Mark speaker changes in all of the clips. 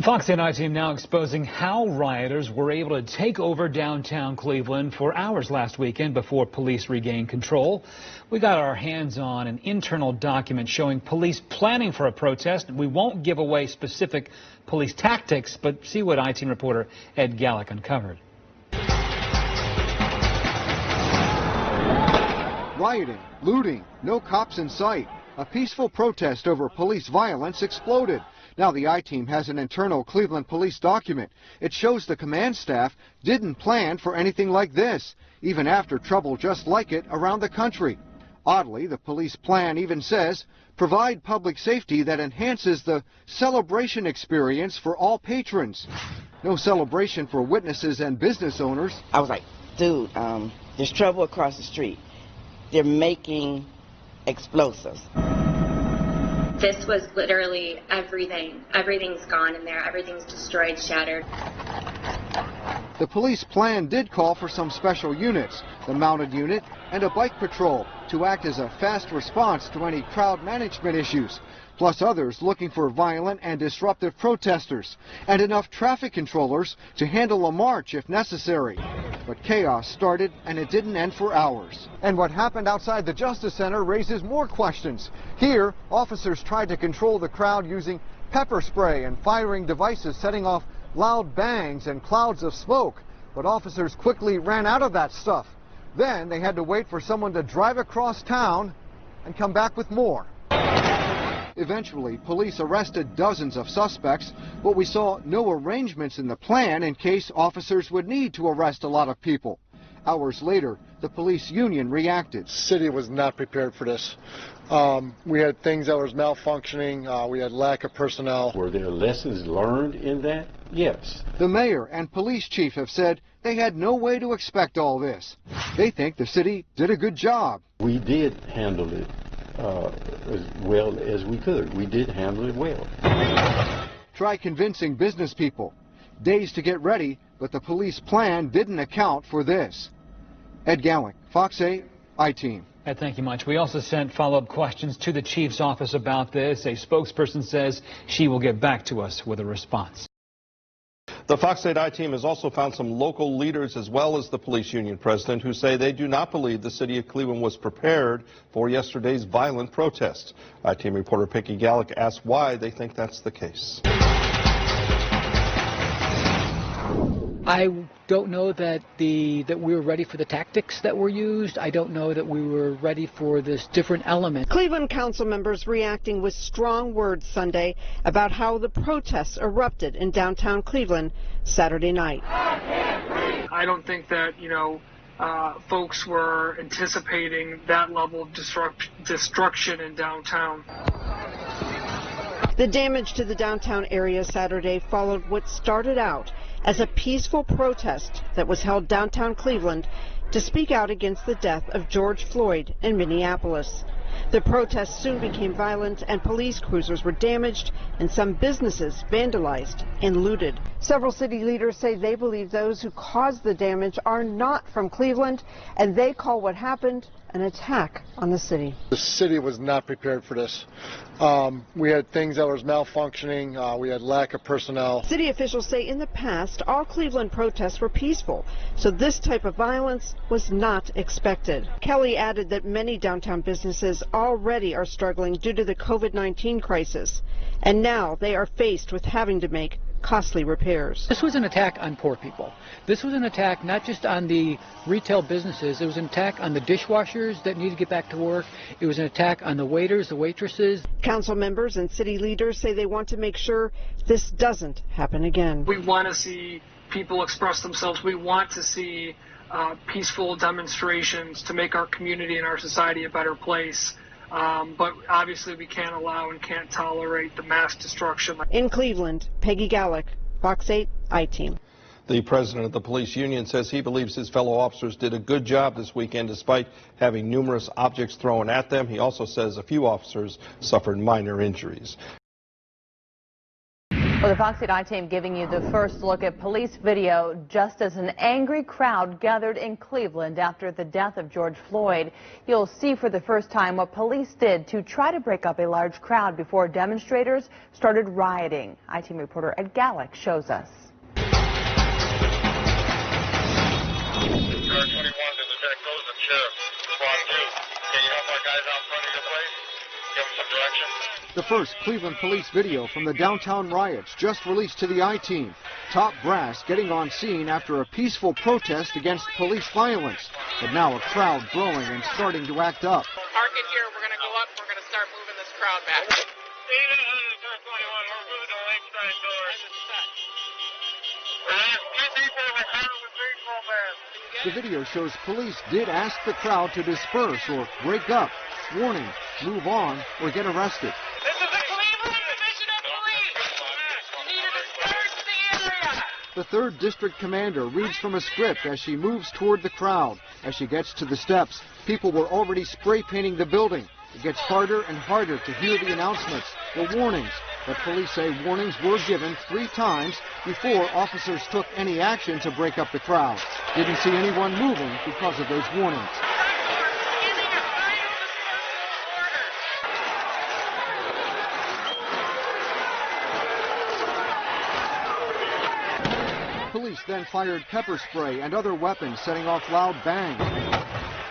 Speaker 1: Fox 8 I-Team now exposing how rioters were able to take over downtown Cleveland for hours last weekend before police regained control. We got our hands on an internal document showing police planning for a protest. We won't give away specific police tactics, but see what I-Team reporter Ed Gallick uncovered.
Speaker 2: Rioting, looting, no cops in sight. A peaceful protest over police violence exploded. Now the I-Team has an internal Cleveland police document. It shows the command staff didn't plan for anything like this, even after trouble just like it around the country. Oddly, the police plan even says, provide public safety that enhances the celebration experience for all patrons. No celebration for witnesses and business owners.
Speaker 3: I was like, dude, there's trouble across the street. They're making explosives.
Speaker 4: This was literally everything. Everything's gone in there. Everything's destroyed, shattered.
Speaker 2: The police plan did call for some special units, the mounted unit and a bike patrol, to act as a fast response to any crowd management issues, plus others looking for violent and disruptive protesters, and enough traffic controllers to handle a march if necessary. But chaos started and it didn't end for hours. And what happened outside the Justice Center raises more questions. Here, officers tried to control the crowd using pepper spray and firing devices, setting off loud bangs and clouds of smoke. But officers quickly ran out of that stuff. Then they had to wait for someone to drive across town and come back with more. Eventually, police arrested dozens of suspects, but we saw no arrangements in the plan in case officers would need to arrest a lot of people. Hours later, the police union reacted.
Speaker 5: The city was not prepared for this. We had things that was malfunctioning. We had lack of personnel.
Speaker 6: Were there lessons learned in that? Yes.
Speaker 2: The mayor and police chief have said they had no way to expect all this. They think the city did a good job.
Speaker 6: We did handle it as well as we could. We did handle it well.
Speaker 2: Try convincing business people. Days to get ready, but the police plan didn't account for this. Ed Gallick, Fox 8, I-Team.
Speaker 1: Ed, thank you much. We also sent follow-up questions to the chief's office about this. A spokesperson says she will get back to us with a response.
Speaker 7: The Fox 8 I-Team has also found some local leaders as well as the police union president who say they do not believe the city of Cleveland was prepared for yesterday's violent protests. I-Team reporter Peggy Gallick asked why they think that's the case.
Speaker 8: I don't know that we were ready for the tactics that were used. I don't know that we were ready for this different element.
Speaker 9: Cleveland council members reacting with strong words Sunday about how the protests erupted in downtown Cleveland Saturday night.
Speaker 10: I don't think that, folks were anticipating that level of destruction in downtown.
Speaker 9: The damage to the downtown area Saturday followed what started out as a peaceful protest that was held downtown Cleveland to speak out against the death of George Floyd in Minneapolis. The protests soon became violent and police cruisers were damaged and some businesses vandalized and looted. Several city leaders say they believe those who caused the damage are not from Cleveland, and they call what happened an attack on the city.
Speaker 5: The city was not prepared for this. We had things that was malfunctioning. We had lack of personnel.
Speaker 9: City officials say in the past, all Cleveland protests were peaceful, so this type of violence was not expected. Kelly added that many downtown businesses already are struggling due to the COVID-19 crisis, and now they are faced with having to make costly repairs.
Speaker 8: This was an attack on poor people. This was an attack not just on the retail businesses. It was an attack on the dishwashers that need to get back to work. It was an attack on the waiters, the waitresses.
Speaker 9: Council members and city leaders say they want to make sure this doesn't happen again.
Speaker 10: We want to see people express themselves. We want to see peaceful demonstrations to make our community and our society a better place. But obviously we can't allow and can't tolerate the mass destruction.
Speaker 9: In Cleveland, Peggy Gallick, Fox 8, I-Team.
Speaker 7: The president of the police union says he believes his fellow officers did a good job this weekend despite having numerous objects thrown at them. He also says a few officers suffered minor injuries.
Speaker 11: Well, the Fox 8 I-Team giving you the first look at police video just as an angry crowd gathered in Cleveland after the death of George Floyd. You'll see for the first time what police did to try to break up a large crowd before demonstrators started rioting. I-Team reporter Ed Gallick shows us.
Speaker 12: Car 21 to detect those and Sheriff. Squad 2. Can you help our guys out front of your place? Give them some direction.
Speaker 2: The first Cleveland police video from the downtown riots just released to the I-Team. Top brass getting on scene after a peaceful protest against police violence. But now a crowd growing and starting to act up.
Speaker 13: Park it here. We're going to go up. We're going to start moving this crowd back.
Speaker 2: The video shows police did ask the crowd to disperse or break up. Warning, move on or get arrested.
Speaker 13: This is the Cleveland Division of Police. You need to disperse the area.
Speaker 2: The 3rd District Commander reads from a script as she moves toward the crowd. As she gets to the steps, people were already spray painting the building. It gets harder and harder to hear the announcements, the warnings. But police say warnings were given 3 times before officers took any action to break up the crowd. Didn't see anyone moving because of those warnings. Police then fired pepper spray and other weapons, setting off loud bangs.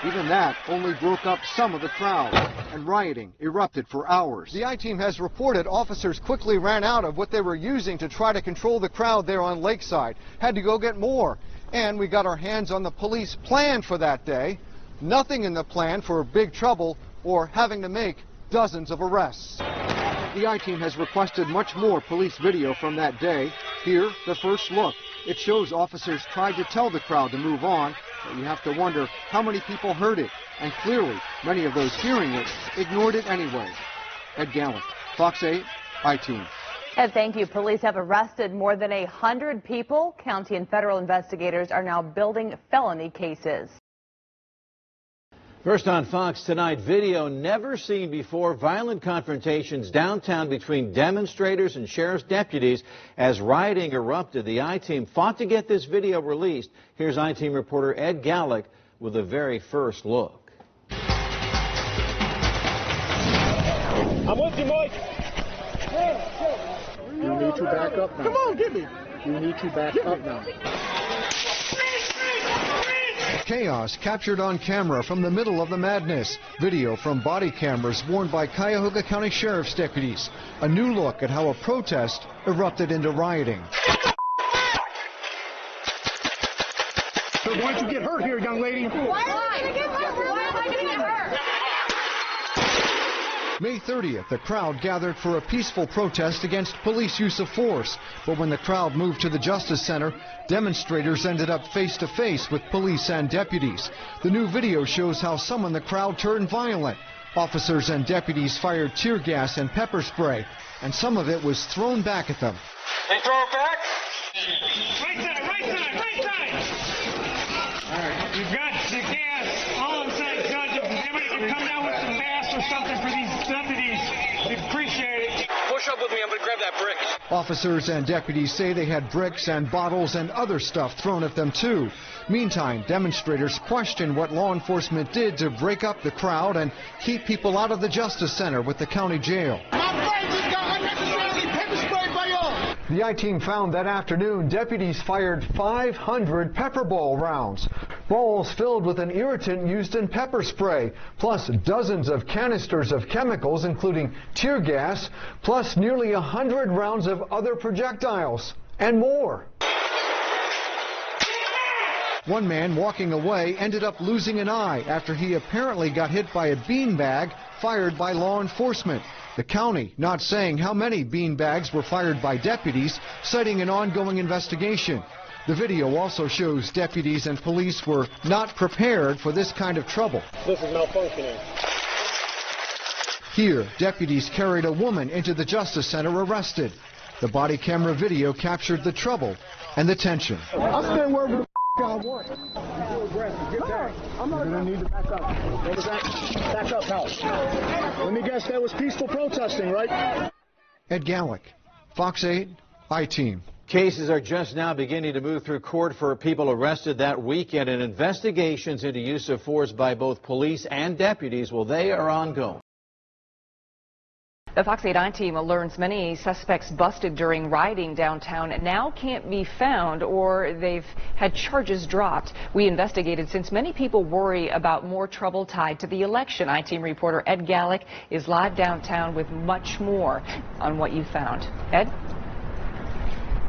Speaker 2: Even that only broke up some of the crowd, and rioting erupted for hours. The I-Team has reported officers quickly ran out of what they were using to try to control the crowd there on Lakeside. Had to go get more. And we got our hands on the police plan for that day. Nothing in the plan for big trouble or having to make dozens of arrests. The I-Team has requested much more police video from that day. Here, the first look. It shows officers tried to tell the crowd to move on, but you have to wonder how many people heard it. And clearly, many of those hearing it ignored it anyway. Ed Gallick, Fox 8, I-Team.
Speaker 11: And thank you. Police have arrested more than 100 people. County and federal investigators are now building felony cases.
Speaker 14: First on Fox tonight, video never seen before. Violent confrontations downtown between demonstrators and sheriff's deputies as rioting erupted. The I-Team fought to get this video released. Here's I-Team reporter Ed Gallick with the very first look.
Speaker 15: I'm with you, Mike.
Speaker 16: You need to back up now.
Speaker 15: Come on, get me.
Speaker 16: You need to back up now.
Speaker 2: Chaos captured on camera from the middle of the madness. Video from body cameras worn by Cuyahoga County Sheriff's deputies. A new look at how a protest erupted into rioting.
Speaker 15: You're going to get hurt here, young lady.
Speaker 13: Why am I going to get hurt? Why am I going to get hurt?
Speaker 2: May 30th, the crowd gathered for a peaceful protest against police use of force. But when the crowd moved to the Justice Center, demonstrators ended up face-to-face with police and deputies. The new video shows how some in the crowd turned violent. Officers and deputies fired tear gas and pepper spray, and some of it was thrown back at them.
Speaker 12: They throw it back?
Speaker 15: Right side, right side, right side. All right, you've got the gas all inside, Judge. If anybody can come down with some gas or something for these deputies, we'd appreciate it.
Speaker 12: Push up with me. I'm going to grab that brick.
Speaker 2: Officers and deputies say they had bricks and bottles and other stuff thrown at them, too. Meantime, demonstrators question what law enforcement did to break up the crowd and keep people out of the Justice Center with the county jail.
Speaker 15: My friend just got unnecessarily pepper sprayed by y'all.
Speaker 2: The I-Team found that afternoon deputies fired 500 pepper ball rounds. Balls filled with an irritant used in pepper spray, plus dozens of canisters of chemicals, including tear gas, plus nearly 100 rounds of other projectiles, and more. One man walking away ended up losing an eye after he apparently got hit by a beanbag fired by law enforcement. The county not saying how many beanbags were fired by deputies, citing an ongoing investigation. The video also shows deputies and police were not prepared for this kind of trouble.
Speaker 15: This is malfunctioning.
Speaker 2: Here, deputies carried a woman into the Justice Center arrested. The body camera video captured the trouble and the tension.
Speaker 15: I'll stand wherever the I want. You're aggressive. Get back. I'm not going to need to back up. What was that? Back up now. Let me guess, that was peaceful protesting, right?
Speaker 2: Ed Gallick, Fox 8, I-Team.
Speaker 14: Cases are just now beginning to move through court for people arrested that weekend, and investigations into use of force by both police and deputies, well, they are ongoing.
Speaker 17: The Fox 8 I-Team learns many suspects busted during rioting downtown now can't be found, or they've had charges dropped. We investigated since many people worry about more trouble tied to the election. I-Team reporter Ed Gallick is live downtown with much more on what you found. Ed?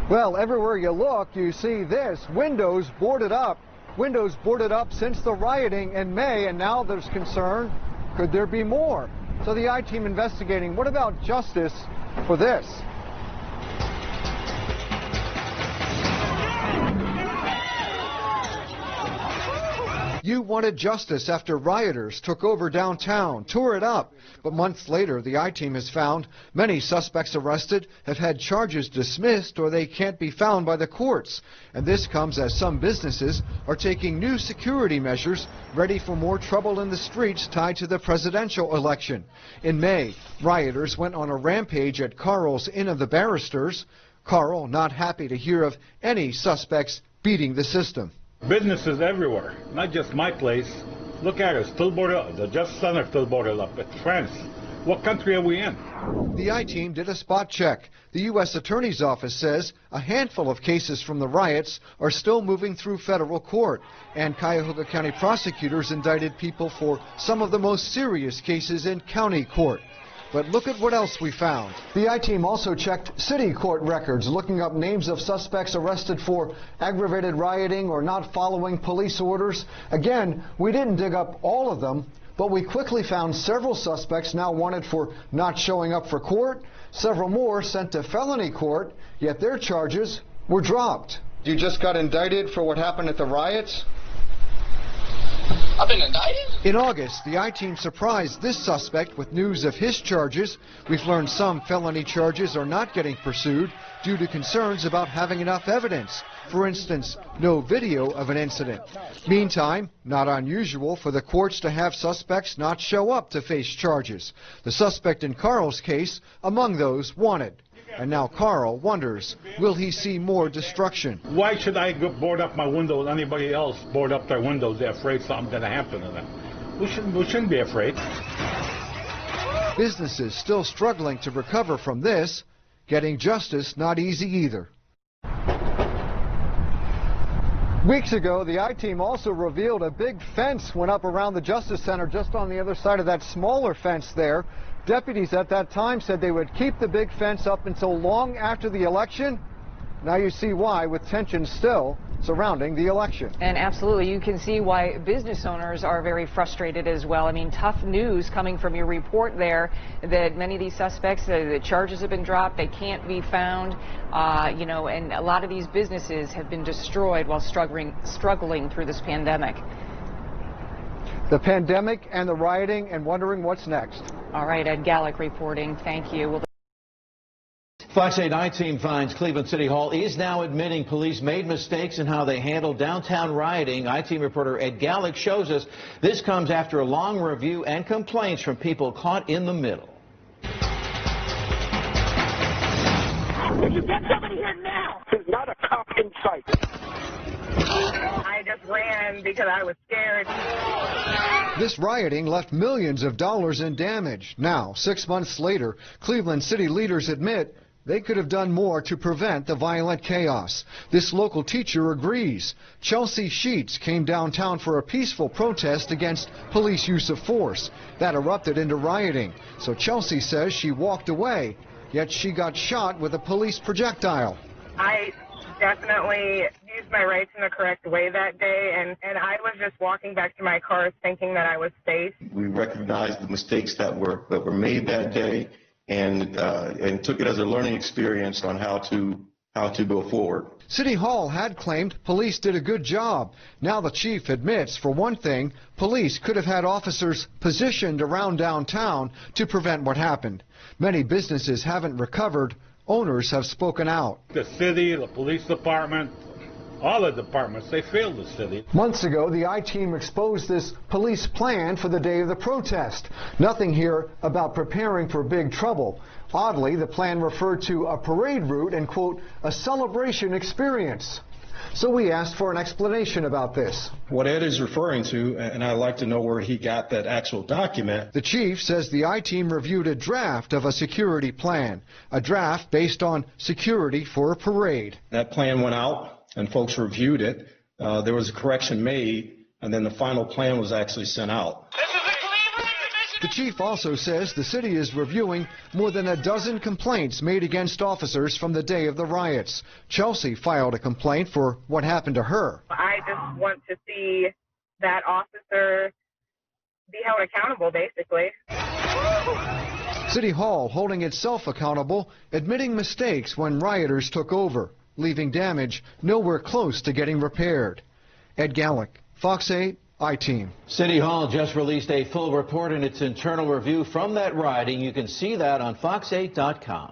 Speaker 2: Well, everywhere you look, you see this, windows boarded up. Windows boarded up since the rioting in May, and now there's concern, could there be more? So the I-Team investigating, what about justice for this? You wanted justice after rioters took over downtown, tore it up. But months later, the I-Team has found many suspects arrested have had charges dismissed or they can't be found by the courts. And this comes as some businesses are taking new security measures ready for more trouble in the streets tied to the presidential election. In May, rioters went on a rampage at Carl's Inn of the Barristers. Carl not happy to hear of any suspects beating the system.
Speaker 18: Businesses everywhere, not just my place. Look at it, still boarded up. The Justice Center still boarded up. It's France. What country are we in?
Speaker 2: The I-Team did a spot check. The U.S. Attorney's Office says a handful of cases from the riots are still moving through federal court, and Cuyahoga County prosecutors indicted people for some of the most serious cases in county court. But look at what else we found. The I-Team also checked city court records, looking up names of suspects arrested for aggravated rioting or not following police orders. Again, we didn't dig up all of them, but we quickly found several suspects now wanted for not showing up for court, several more sent to felony court, yet their charges were dropped. You just got indicted for what happened at the riots?
Speaker 19: I've been indicted?
Speaker 2: In August, the I-Team surprised this suspect with news of his charges. We've learned some felony charges are not getting pursued due to concerns about having enough evidence. For instance, no video of an incident. Meantime, not unusual for the courts to have suspects not show up to face charges. The suspect in Carl's case among those wanted. And now Carl wonders, will he see more destruction?
Speaker 18: Why should I board up my windows? Anybody else board up their windows? They're afraid something's going to happen to them. We shouldn't be afraid.
Speaker 2: Businesses still struggling to recover from this. Getting justice not easy either. Weeks ago, the I-Team also revealed a big fence went up around the Justice Center just on the other side of that smaller fence there. Deputies at that time said they would keep the big fence up until long after the election. Now you see why, with tensions still surrounding the election.
Speaker 17: And absolutely, you can see why business owners are very frustrated as well. I mean, tough news coming from your report there that many of these suspects, the charges have been dropped, they can't be found, and a lot of these businesses have been destroyed while struggling through this pandemic.
Speaker 2: The pandemic and the rioting, and wondering what's next.
Speaker 17: All right, Ed Gallick reporting. Thank you.
Speaker 14: Fox 8 I-Team finds Cleveland City Hall is now admitting police made mistakes in how they handled downtown rioting. I-Team reporter Ed Gallick shows us this comes after a long review and complaints from people caught in the middle.
Speaker 13: If you get somebody here now, there's not a cop in sight. I just ran because I was scared.
Speaker 2: This rioting left millions of dollars in damage. Now, 6 months later, Cleveland city leaders admit they could have done more to prevent the violent chaos. This local teacher agrees. Chelsea Sheets came downtown for a peaceful protest against police use of force. That erupted into rioting. So Chelsea says she walked away, yet she got shot with a police projectile.
Speaker 20: I definitely used my rights in the correct way that day, and I was just walking back to my car thinking that I was safe.
Speaker 6: We recognized the mistakes that were made that day and took it as a learning experience on how to go forward.
Speaker 2: City Hall had claimed police did a good job. Now the chief admits, for one thing, police could have had officers positioned around downtown to prevent what happened. Many businesses haven't recovered. Owners have spoken out.
Speaker 18: The city, the police department, All the departments, they failed the city.
Speaker 2: Months ago, the I-Team exposed this police plan for the day of the protest. Nothing here about preparing for big trouble. Oddly, the plan referred to a parade route and, quote, a celebration experience. So we asked for an explanation about this.
Speaker 6: What Ed is referring to, and I'd like to know where he got that actual document.
Speaker 2: The chief says the I-Team reviewed a draft of a security plan, a draft based on security for a parade.
Speaker 6: That plan went out and folks reviewed it. There was a correction made, and then the final plan was actually sent out.
Speaker 2: The chief also says the city is reviewing more than a dozen complaints made against officers from the day of the riots. Chelsea filed a complaint for what happened to her.
Speaker 20: I just want to see that officer be held accountable, basically.
Speaker 2: City Hall holding itself accountable, admitting mistakes when rioters took over, leaving damage nowhere close to getting repaired. Ed Gallick, Fox 8, I-Team.
Speaker 14: City Hall just released a full report in its internal review from that rioting. You can see that on fox8.com.